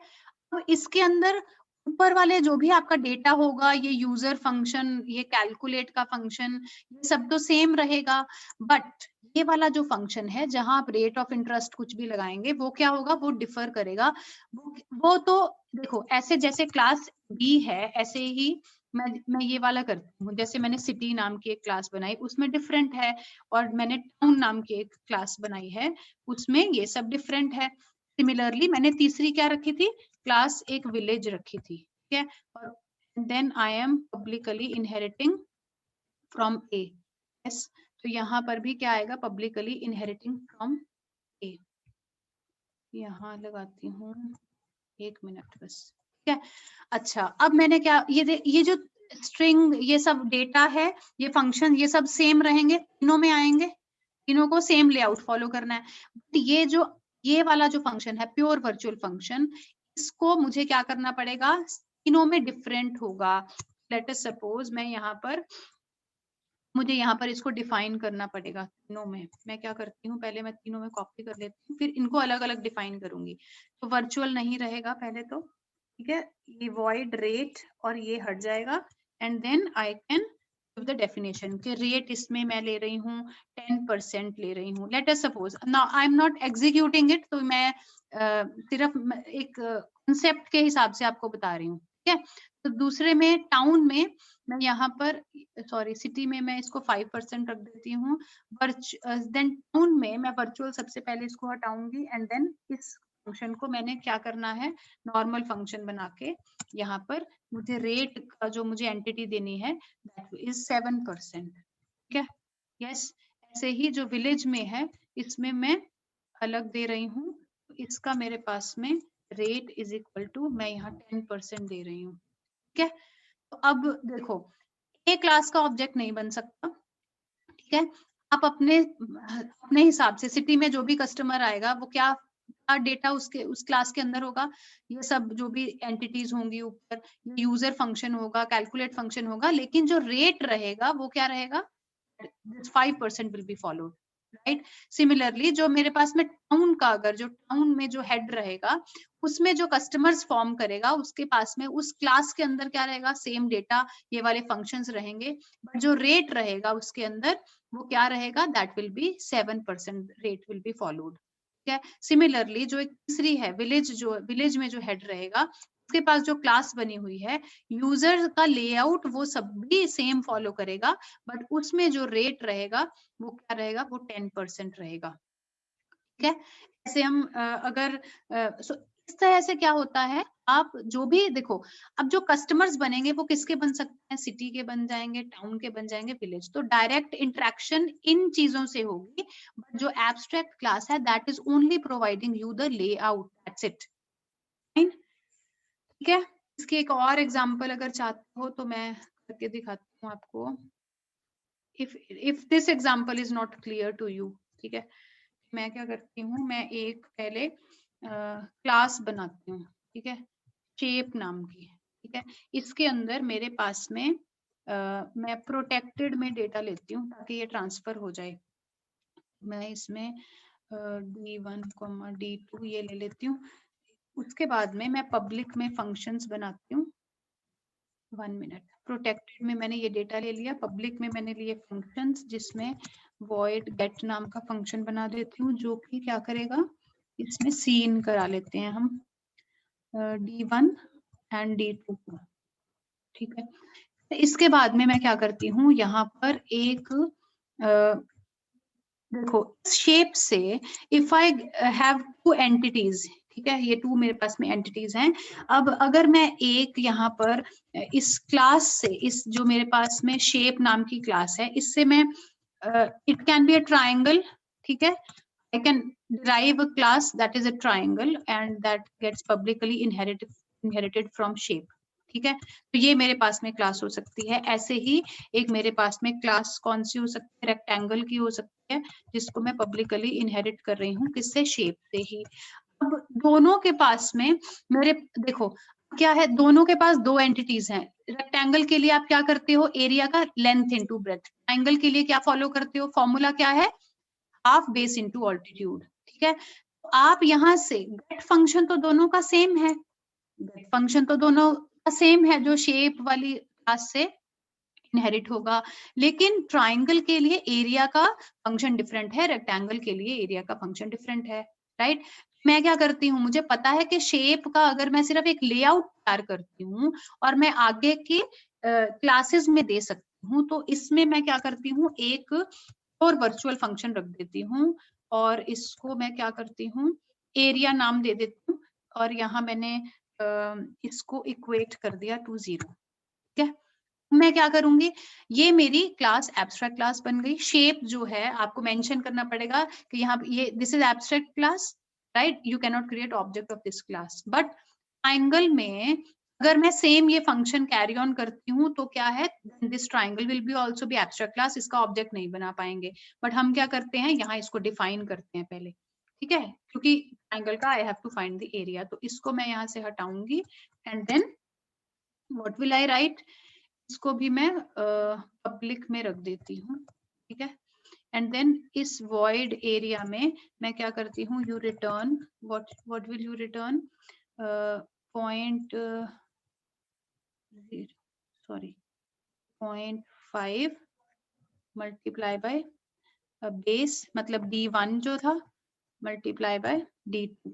Speaker 1: तो इसके अंदर ऊपर वाले जो भी आपका डेटा होगा, ये यूजर फंक्शन, ये कैलकुलेट का फंक्शन, ये सब तो सेम रहेगा। बट ये वाला जो फंक्शन है, जहां आप रेट ऑफ इंटरेस्ट कुछ भी लगाएंगे, वो क्या होगा, वो डिफर करेगा। वो तो देखो, ऐसे जैसे क्लास बी है, ऐसे ही मैं ये वाला करती हूँ। जैसे मैंने सिटी नाम की एक क्लास बनाई, उसमें डिफरेंट है, और मैंने टाउन नाम की एक क्लास बनाई है, उसमें ये सब डिफरेंट है। सिमिलरली मैंने तीसरी क्या रखी थी, क्लास एक विलेज रखी थी, ठीक है। और then I am publicly inheriting from A, yes. तो यहाँ पर भी क्या आएगा, पब्लिकली इनहेरिटिंग फ्रॉम ए, यहाँ लगाती हूँ, एक मिनट बस, ठीक है। अच्छा, अब मैंने क्या, ये जो स्ट्रिंग, ये सब डेटा है, ये फंक्शन, ये सब सेम रहेंगे, तीनों में आएंगे, तीनों को सेम लेआउट फॉलो करना है। ये वाला जो फंक्शन है, प्योर वर्चुअल फंक्शन, इसको मुझे क्या करना पड़ेगा, तीनों में डिफरेंट होगा। लेट अस सपोज मैं यहाँ पर, मुझे यहाँ पर इसको डिफाइन करना पड़ेगा तीनों में। मैं क्या करती हूँ, पहले मैं तीनों में कॉपी कर लेती हूँ, फिर इनको अलग अलग डिफाइन करूंगी। तो वर्चुअल नहीं रहेगा पहले तो, ठीक है, ये void rate और ये हट जाएगा, and then I can give the definition कि रेट इसमें मैं ले रही हूँ 10% ले रही हूँ। Let us suppose now I am not executing it, तो मैं सिर्फ एक कंसेप्ट के हिसाब से आपको बता रही हूँ, ठीक है। तो दूसरे में टाउन में मैं यहाँ पर, सॉरी सिटी में मैं इसको 5% रख देती हूँ। देन टाउन में मैं वर्चुअल सबसे पहले इसको हटाऊंगी, एंड देन इस फंक्शन को मैंने क्या करना है, नॉर्मल फंक्शन बना के, यहाँ पर मुझे रेट का जो मुझे एंटिटी देनी है, दैट इज 7%, ठीक है। यस, ऐसे ही जो विलेज में है, इसमें मैं अलग दे रही हूँ, इसका मेरे पास में रेट इज इक्वल टू, मैं यहाँ 10% दे रही हूँ, ठीक है। तो अब देखो, ए क्लास का ऑब्जेक्ट नहीं बन सकता, ठीक है। आप अपने अपने हिसाब से, सिटी में जो भी कस्टमर आएगा, वो क्या डेटा उसके उस क्लास के अंदर होगा, ये सब जो भी एंटिटीज होंगी ऊपर, यूजर फंक्शन होगा, कैलकुलेट फंक्शन होगा, लेकिन जो रेट रहेगा वो क्या रहेगा, 5% will be followed, right. Similarly जो मेरे पास में टाउन का, अगर जो टाउन में जो हेड रहेगा उसमें जो कस्टमर्स फॉर्म करेगा उसके पास में उस क्लास के अंदर क्या रहेगा, सेम डेटा, ये वाले फंक्शंस रहेंगे, बट जो रेट रहेगा उसके अंदर वो क्या रहेगा, that will be 7% rate will be followed. ठीक है। सिमिलरली जो एक तीसरी है विलेज, जो विलेज में जो हेड रहेगा उसके पास जो क्लास बनी हुई है, यूजर का लेआउट वो सब भी सेम फॉलो करेगा, बट उसमें जो रेट रहेगा वो क्या रहेगा, वो 10% रहेगा। ठीक है। ऐसे हम अगर इस तरह से क्या होता है, आप जो भी देखो, अब जो कस्टमर्स बनेंगे वो किसके बन सकते हैं, सिटी के बन जाएंगे, टाउन के बन जाएंगे, विलेज। तो डायरेक्ट इंटरेक्शन इन चीजों से होगी, बट जो एब्स्ट्रैक्ट क्लास है that is only providing you the layout, that's it. ठीक है। इसकी एक और एग्जांपल अगर चाहते हो तो मैं करके दिखाती हूँ आपको, if this example is not clear to you. ठीक है। मैं क्या करती हूँ, मैं एक पहले क्लास बनाती हूँ, ठीक है, शेप नाम की। ठीक है। इसके अंदर मेरे पास में मैं प्रोटेक्टेड में डेटा लेती हूँ ताकि ये ट्रांसफर हो जाए। मैं इसमें D1, D2 ये ले लेती हूँ। उसके बाद में मैं पब्लिक में फंक्शंस बनाती हूँ। 1 मिनट। प्रोटेक्टेड में मैंने ये डेटा ले लिया, पब्लिक में मैंने लिए फंक्शंस, जिसमें void get नाम का फंक्शन बना देती हूँ जो कि क्या करेगा, इसमें सीन करा लेते हैं हम D1 एंड D2 को। ठीक है। तो इसके बाद में मैं क्या करती हूँ, यहाँ पर एक देखो शेप से इफ आई हैव 2 एंटिटीज, ठीक है, ये 2 मेरे पास में एंटिटीज हैं। अब अगर मैं एक यहाँ पर इस क्लास से, इस जो मेरे पास में शेप नाम की क्लास है, इससे मैं it can be a triangle. ठीक है। I can derive a class that is a triangle and that gets publicly inherited from shape. ठीक है। तो ये मेरे पास में क्लास हो सकती है। ऐसे ही एक मेरे पास में क्लास कौन सी हो सकती है, रेक्टेंगल की हो सकती है, जिसको मैं पब्लिकली इनहेरिट कर रही हूँ, किससे, शेप से ही। अब दोनों के पास में मेरे देखो क्या है, दोनों के पास 2 एंटिटीज हैं। रेक्टेंगल के लिए आप क्या करते हो, एरिया का लेंथ इनटू ब्रेड्थ। ट्राइंगल के लिए क्या फॉलो करते हो, फॉर्मूला क्या है, हाफ बेस इनटू ऑल्टीट्यूड। ठीक है। तो आप यहाँ से गेट फंक्शन तो दोनों का सेम है, गेट फंक्शन तो दोनों का सेम है, जो शेप वाली क्लास से इनहेरिट होगा, लेकिन ट्राइंगल के लिए एरिया का फंक्शन डिफरेंट है, रेक्टेंगल के लिए एरिया का फंक्शन डिफरेंट है। राइट। मैं क्या करती हूँ, मुझे पता है कि शेप का अगर मैं सिर्फ एक लेआउट तैयार करती हूँ और मैं आगे की क्लासेस में दे सकती हूँ, तो इसमें मैं क्या करती हूँ, एक और वर्चुअल फंक्शन रख देती हूँ और इसको मैं क्या करती हूँ, एरिया नाम दे देती हूँ, और यहाँ मैंने इसको इक्वेट कर दिया टू 0। ठीक है। मैं क्या करूंगी, ये मेरी क्लास एब्स्ट्रैक्ट क्लास बन गई। शेप जो है आपको मेंशन करना पड़ेगा कि यहाँ ये this is abstract class, right, you can not create object of this class. But triangle में अगर मैं सेम ये फंक्शन कैरी ऑन करती हूँ तो क्या है, this triangle will be also be abstract class, इसका ऑब्जेक्ट नहीं बना पाएंगे। बट हम क्या करते हैं, यहाँ इसको डिफाइन करते हैं पहले। ठीक है। क्योंकि ट्राइंगल का I have to find the area, तो इसको मैं यहाँ से हटाऊंगी and then what will I write, इसको भी मैं पब्लिक में रख देती हूँ। ठीक है। एंड देन इस void एरिया में मैं क्या करती हूँ, you return what will you return, point 0.5 multiply by base, मतलब D1 जो था मल्टीप्लाई बाय D2।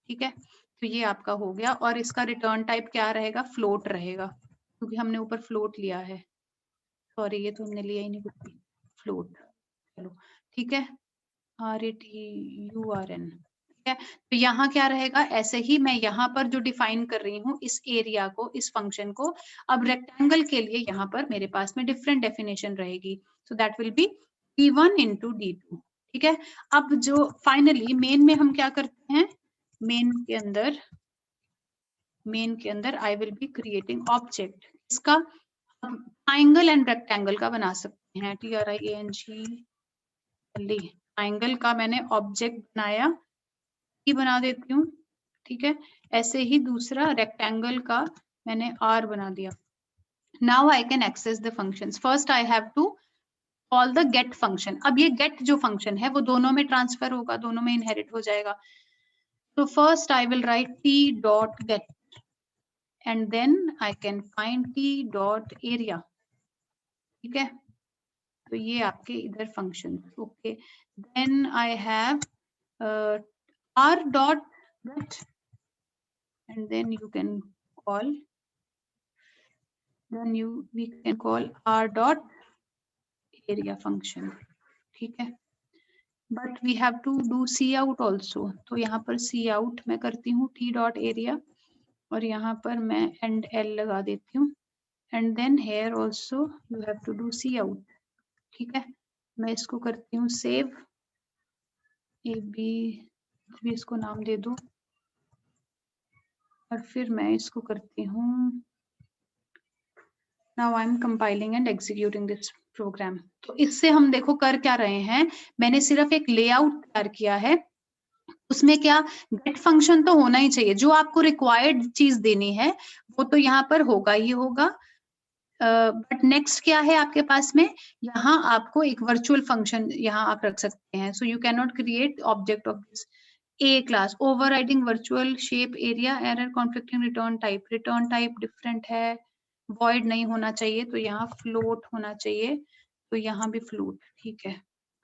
Speaker 1: ठीक है। तो ये आपका हो गया, और इसका रिटर्न टाइप क्या रहेगा, फ्लोट रहेगा, क्योंकि हमने ऊपर फ्लोट लिया है। सॉरी, ये तो हमने लिया ही नहीं कुछ भी, फ्लोट। चलो ठीक है, RETURN। ठीक है। तो यहाँ क्या रहेगा, ऐसे ही मैं यहाँ पर जो डिफाइन कर रही हूँ इस एरिया को, इस फंक्शन को, अब रेक्टेंगल के लिए यहाँ पर मेरे पास में डिफरेंट डेफिनेशन रहेगी, so that will be D1 into D2। ठीक है। अब जो फाइनली मेन में हम क्या करते हैं, मेन के अंदर I will be creating object, इसका ट्राइंगल एंड रेक्टेंगल का बना सकते हैं, TRIANGLE। ट्राइंगल का मैंने ऑब्जेक्ट बनाया, ही बना देती हूँ। ठीक है। ऐसे ही दूसरा रेक्टेंगल का मैंने R बना दिया। Now I can access the functions. First I have to call the get function. अब ये गेट जो फंक्शन है वो दोनों में ट्रांसफर होगा, दोनों में इनहेरिट हो जाएगा। तो first I will write t dot gate and then I can find t dot area, ठीक है। तो ये आपके इधर function, okay. Then I have r dot get and then you can call, then we can call r dot area function, ठीक है। But we have to do C out also, तो यहाँ पर सी आउट मैं करती हूँ t dot area और यहाँ पर मैं एंड l लगा देती हूँ, and then here also you have to do C out, ठीक है। मैं इसको करती हूँ सेव, ए बी भी इसको नाम दे दो, और फिर मैं इसको करती हूँ, now I am compiling and executing this program. तो इससे हम देखो कर क्या रहे हैं, मैंने सिर्फ एक लेआउट तैयार किया है, उसमें क्या गेट फंक्शन तो होना ही चाहिए, जो आपको रिक्वायर्ड चीज देनी है वो तो यहाँ पर होगा ही होगा। बट नेक्स्ट क्या है आपके पास में, यहाँ आपको एक वर्चुअल फंक्शन यहाँ आप रख सकते हैं। So you can not create object of this A class, overriding virtual shape area error conflicting return type different है, वॉइड नहीं होना चाहिए, तो यहाँ फ्लोट होना चाहिए, तो यहाँ भी फ्लोट, ठीक है।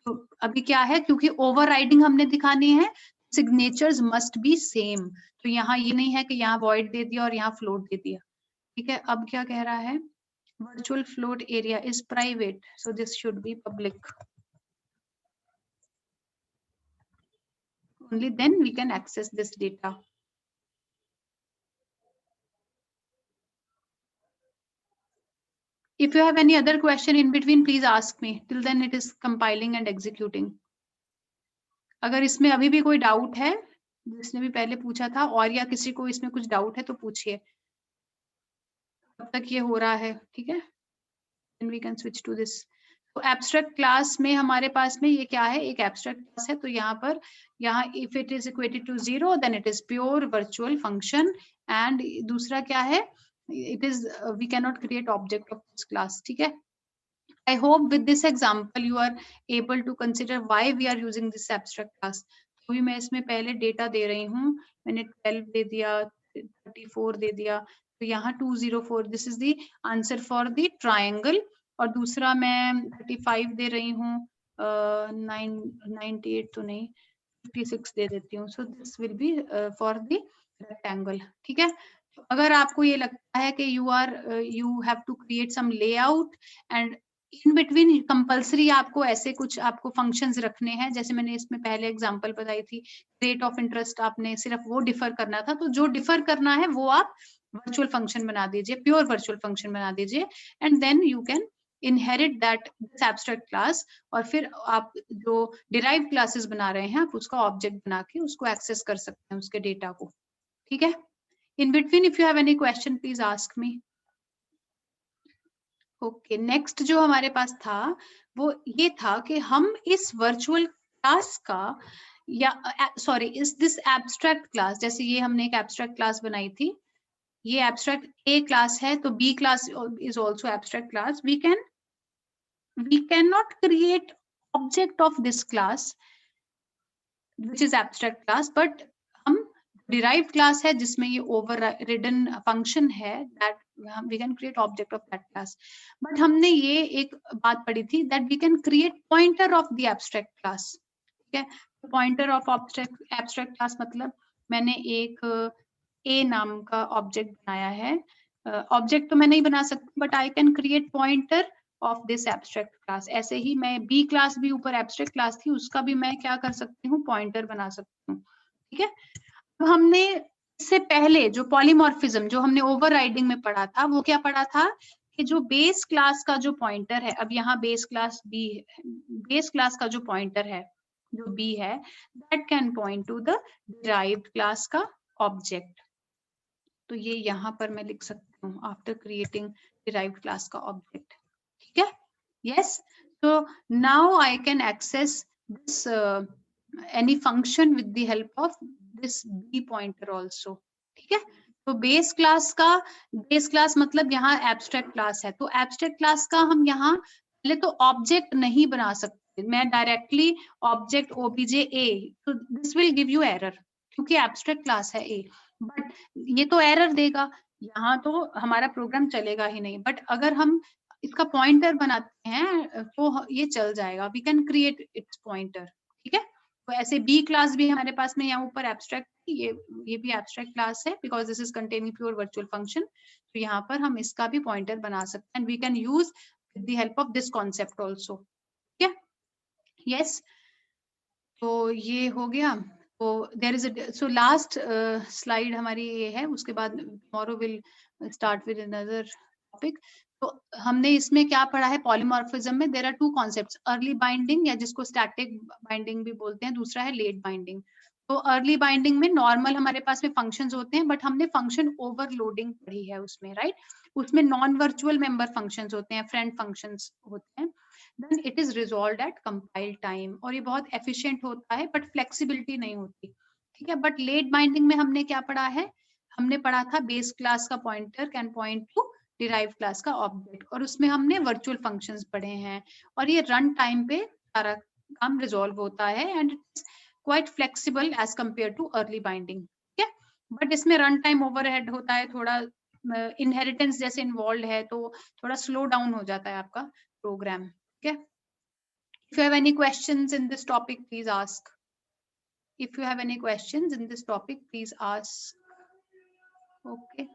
Speaker 1: तो अभी क्या है, क्योंकि ओवरराइडिंग हमने दिखानी है, सिग्नेचर्स मस्ट बी सेम, तो यहाँ ये नहीं है कि यहाँ वॉइड दे दिया और यहाँ फ्लोट दे दिया, ठीक है। अब क्या कह रहा है, virtual float area is private, so this should be public, only then we can access this data. If you have any other question in between, please ask me, till then it is compiling and executing. अगर इसमें अभी भी कोई doubt है, जिसने भी पहले पूछा था, और या किसी को इसमें कुछ डाउट है तो पूछिए, तब तक ये हो रहा है, ठीक है। then we can switch to this. तो एब्स्ट्रैक्ट क्लास में हमारे पास में ये क्या है, एक एब्स्ट्रैक्ट क्लास है, तो यहाँ पर यहाँ if it is equated to 0 then it is pure virtual function, and दूसरा क्या है, it is we can not create object of this class, ठीक है। I hope with this example you are able to consider why we are using this abstract class. तो भी मैं इसमें पहले डेटा दे रही हूँ, मैंने 12 दे दिया, 34 दे दिया, तो यहाँ 204 this is the answer for the triangle, और दूसरा मैं 35 दे रही हूँ, 98 तो नहीं, 56 दे देती हूँ, so this will be for the rectangle, ठीक है। अगर आपको ये लगता है कि you have to create some layout and in between compulsory आपको ऐसे कुछ आपको फंक्शंस रखने हैं, जैसे मैंने इसमें पहले एग्जांपल बताई थी, रेट ऑफ इंटरेस्ट आपने सिर्फ वो डिफर करना था, तो जो डिफर करना है वो आप वर्चुअल फंक्शन बना दीजिए, प्योर वर्चुअल फंक्शन बना दीजिए, and then you can inherit that abstract class, और फिर आप जो डिराइव्ड क्लासेस बना रहे हैं आप उसका ऑब्जेक्ट बना के उसको एक्सेस कर सकते हैं, उसके डेटा को, ठीक है। In between if you have any question please ask me. Okay, next जो हमारे पास था वो ये था कि हम इस वर्चुअल क्लास का, या सॉरी इस दिस एब्स्ट्रैक्ट क्लास, जैसे ये हमने एक एब्स्ट्रैक्ट क्लास बनाई थी, ये एब्स्ट्रैक्ट ए क्लास है, तो B class is also abstract class, we cannot create object of this class which is abstract class, but हम derived class है जिसमें ये overridden function है, that we can create object of that class. But हमने ये एक बात पढ़ी थी that we can create pointer of the abstract class, ठीक है। pointer of abstract class मतलब मैंने एक a नाम का object बनाया है, object तो मैं नहीं बना सकती, but I can create pointer of this abstract class. ऐसे ही मैं B class भी ऊपर abstract class थी, उसका भी मैं क्या कर सकती हूँ, pointer बना सकती हूँ, ठीक है। तो हमने इससे पहले जो पॉलीमॉर्फिज्म जो हमने ओवरराइडिंग में पढ़ा था, वो क्या पढ़ा था कि जो बेस क्लास का जो पॉइंटर है, अब यहाँ बेस क्लास का जो पॉइंटर है जो B है, that can point to the derived class का ऑब्जेक्ट, तो ये यहाँ पर मैं लिख सकती हूँ आफ्टर क्रिएटिंग derived class का ऑब्जेक्ट, ठीक है। yes, so now I can access this any function with the help of this B pointer also, ठीक है। तो बेस क्लास मतलब यहाँ एब्स्ट्रैक्ट क्लास है, तो एब्स्ट्रैक्ट क्लास का हम यहाँ पहले तो ऑब्जेक्ट नहीं बना सकते, मैं डायरेक्टली ऑब्जेक्ट ओबीजे ए, तो this will give you error, क्योंकि एब्स्ट्रैक्ट क्लास है ए, बट ये तो एरर देगा, यहाँ तो हमारा प्रोग्राम चलेगा ही नहीं। बट अगर हम इसका पॉइंटर बनाते हैं तो ये चल जाएगा, we can create its pointer, ठीक है। तो ऐसे बी क्लास भी हमारे पास में यहाँ ऊपर एब्स्ट्रैक्ट, ये भी एब्स्ट्रैक्ट क्लास है because this is containing pure virtual function, तो यहाँ पर हम इसका भी पॉइंटर बना सकते हैं, and we can use with the help of this concept also, ठीक है। यस, तो ये हो गया। तो there is so last slide हमारी ये है, उसके बाद tomorrow will start with another topic. तो हमने इसमें क्या पढ़ा है, पॉलीमॉर्फिज्म में there are two concepts, early binding या जिसको स्टैटिक बाइंडिंग भी बोलते हैं, दूसरा है लेट बाइंडिंग। तो अर्ली बाइंडिंग में नॉर्मल हमारे पास में फंक्शंस होते हैं, बट हमने फंक्शन ओवरलोडिंग पढ़ी है उसमें, राइट। उसमें नॉन वर्चुअल मेंबर फंक्शंस होते हैं, फ्रेंड फंक्शंस होते हैं, then it is resolved at compile time, और ये बहुत एफिशिएंट होता है, बट फ्लेक्सिबिलिटी नहीं होती, ठीक है। बट लेट बाइंडिंग में हमने क्या पढ़ा है, हमने पढ़ा था बेस क्लास का pointer can point to derive class का ऑब्जेक्ट, और उसमें हमने वर्चुअल फंक्शंस पढ़े हैं, और ये रन टाइम पे सारा काम रिजॉल्व होता है, and it's quite flexible as compare to early binding, ठीक है। बट इसमें रन टाइम ओवरहेड होता है, थोड़ा इनहेरिटेंस जैसे इन्वॉल्व है, तो थोड़ा स्लो डाउन हो जाता है आपका programme, okay. If you have any questions in this topic, please ask. If you have any questions in this topic, please ask. Okay.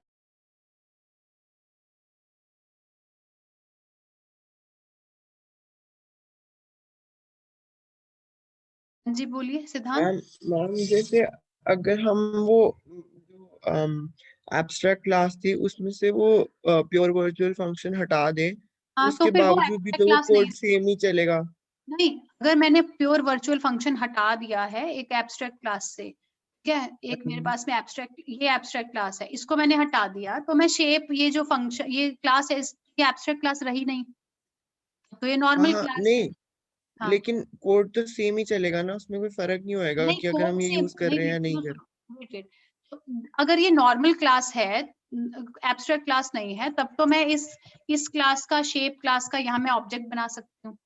Speaker 1: जी बोलिए सिद्धांत।
Speaker 2: मैम जैसे अगर हम वो एब्स्ट्रैक्ट क्लास थी उसमें से वो प्योर वर्चुअल फंक्शन हटा दें,
Speaker 1: हाँ, तो
Speaker 2: उसके
Speaker 1: फिर वो
Speaker 2: बावजूद भी
Speaker 1: एब्स्ट्रैक्ट
Speaker 2: तो वो
Speaker 1: क्लास नहीं
Speaker 2: कोड सेम ही चलेगा।
Speaker 1: नहीं, अगर मैंने प्योर वर्चुअल फंक्शन हटा दिया है एक एब्स्ट्रैक्ट क्लास से, ठीक है, एक मेरे पास में एब्स्ट्रैक्ट, ये एब्स्ट्रैक्ट क्लास है, इसको मैंने हटा दिया, तो मैं शेप, ये जो फंक्शन, ये क्लास है, ये एब्स्ट्रैक्ट क्लास रही नहीं, तो ये
Speaker 2: हाँ
Speaker 1: नॉर्मल
Speaker 2: हाँ
Speaker 1: क्लास है।
Speaker 2: नहीं,
Speaker 1: हाँ,
Speaker 2: लेकिन कोड तो सेम ही चलेगा ना, उसमें कोई फर्क नहीं होएगा
Speaker 1: नहीं
Speaker 2: कि अगर
Speaker 1: कोड
Speaker 2: हम ये
Speaker 1: सेम
Speaker 2: यूज कर
Speaker 1: नहीं,
Speaker 2: रहे हैं या
Speaker 1: नहीं
Speaker 2: नहीं
Speaker 1: सुनो
Speaker 2: कर।
Speaker 1: सुनो, वेट वेट, तो अगर ये नॉर्मल क्लास है, एब्स्ट्रैक्ट क्लास नहीं है, तब तो मैं इस क्लास का, शेप क्लास का यहाँ मैं ऑब्जेक्ट बना सकती हूँ,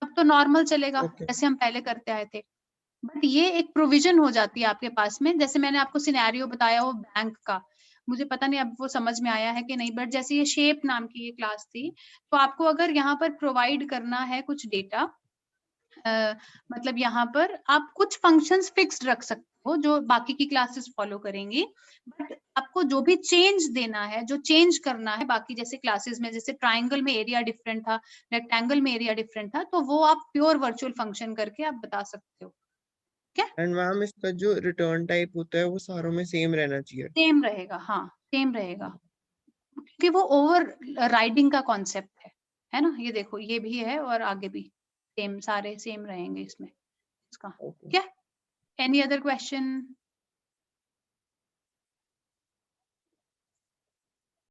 Speaker 1: तब तो नॉर्मल चलेगा
Speaker 2: ओके
Speaker 1: जैसे हम पहले करते आए थे। बट ये एक प्रोविजन हो जाती है आपके पास में, जैसे मैंने आपको सिनेरियो बताया वो बैंक का, मुझे पता नहीं अब वो समझ में आया है कि नहीं, बट जैसे ये शेप नाम की ये क्लास थी, तो आपको अगर यहाँ पर प्रोवाइड करना है कुछ डेटा, मतलब यहाँ पर आप कुछ फंक्शंस फिक्स्ड रख सकते हो जो बाकी की क्लासेस फॉलो करेंगी, बट आपको जो भी चेंज देना है, जो चेंज करना है बाकी जैसे क्लासेस में, जैसे ट्राइंगल में एरिया डिफरेंट था, रेक्टेंगल में एरिया डिफरेंट था, तो वो आप प्योर वर्चुअल फंक्शन करके आप बता सकते हो, क्या
Speaker 2: एंड मैम इसका जो रिटर्न टाइप होता है वो सारों में सेम रहना चाहिए।
Speaker 1: सेम रहेगा, हाँ सेम रहेगा, क्योंकि वो ओवर राइडिंग का कॉन्सेप्ट है ना, ये देखो ये भी है और आगे भी सेम, सारे सेम रहेंगे इसमें इसका,
Speaker 2: ओके।
Speaker 1: क्या एनी अदर क्वेश्चन?